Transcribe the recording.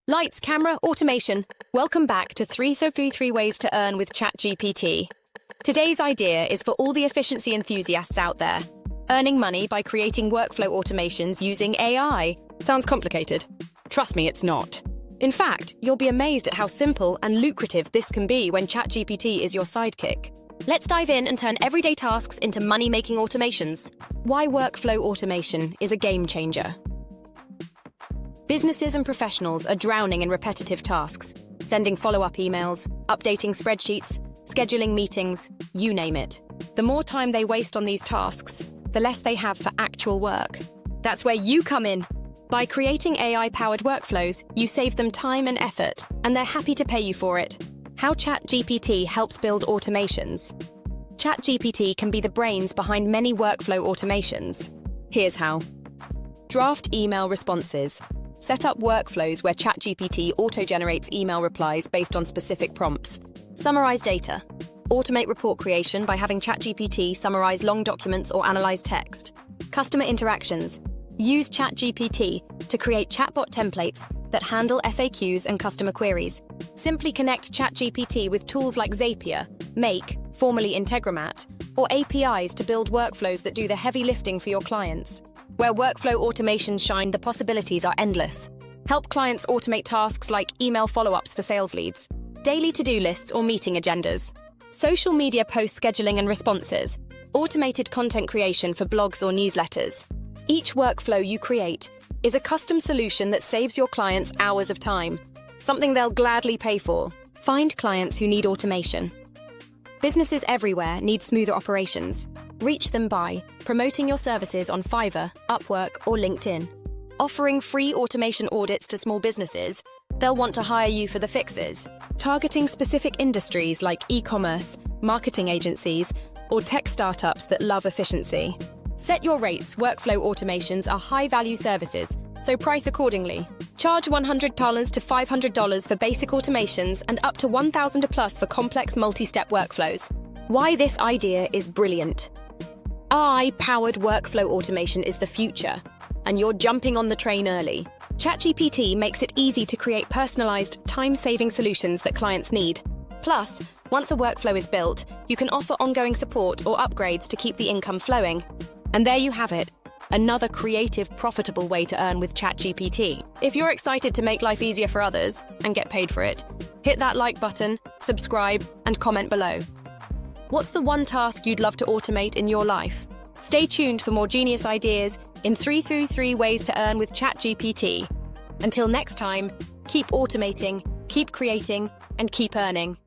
Lights, camera, automation. Welcome back to 333 Ways to Earn with ChatGPT. Today's idea is for all the efficiency enthusiasts out there. Earning money by creating workflow automations using AI. Sounds complicated. Trust me, it's not. In fact, you'll be amazed at how simple and lucrative this can be when ChatGPT is your sidekick. Let's dive in and turn everyday tasks into money-making automations. Why workflow automation is a game changer. Businesses and professionals are drowning in repetitive tasks, sending follow-up emails, updating spreadsheets, scheduling meetings, you name it. The more time they waste on these tasks, the less they have for actual work. That's where you come in. By creating AI-powered workflows, you save them time and effort, and they're happy to pay you for it. How ChatGPT helps build automations. ChatGPT can be the brains behind many workflow automations. Here's how. Draft email responses. Set up workflows where ChatGPT auto-generates email replies based on specific prompts. Summarize data. Automate report creation by having ChatGPT summarize long documents or analyze text. Customer interactions. Use ChatGPT to create chatbot templates that handle FAQs and customer queries. Simply connect ChatGPT with tools like Zapier, Make, formerly Integromat, or APIs to build workflows that do the heavy lifting for your clients. Where workflow automations shine, the possibilities are endless. Help clients automate tasks like email follow-ups for sales leads, daily to-do lists or meeting agendas, social media post scheduling and responses, automated content creation for blogs or newsletters. Each workflow you create is a custom solution that saves your clients hours of time, something they'll gladly pay for. Find clients who need automation. Businesses everywhere need smoother operations. Reach them by promoting your services on Fiverr, Upwork, or LinkedIn. Offering free automation audits to small businesses, they'll want to hire you for the fixes. Targeting specific industries like e-commerce, marketing agencies, or tech startups that love efficiency. Set your rates. Workflow automations are high-value services, so price accordingly. Charge $100 to $500 for basic automations and up to $1,000 plus for complex multi-step workflows. Why this idea is brilliant. AI-powered workflow automation is the future, and you're jumping on the train early. ChatGPT makes it easy to create personalized, time-saving solutions that clients need. Plus, once a workflow is built, you can offer ongoing support or upgrades to keep the income flowing. And there you have it, another creative, profitable way to earn with ChatGPT. If you're excited to make life easier for others and get paid for it, hit that like button, subscribe, and comment below. What's the one task you'd love to automate in your life? Stay tuned for more genius ideas in 333 Ways to Earn with ChatGPT. Until next time, keep automating, keep creating, and keep earning.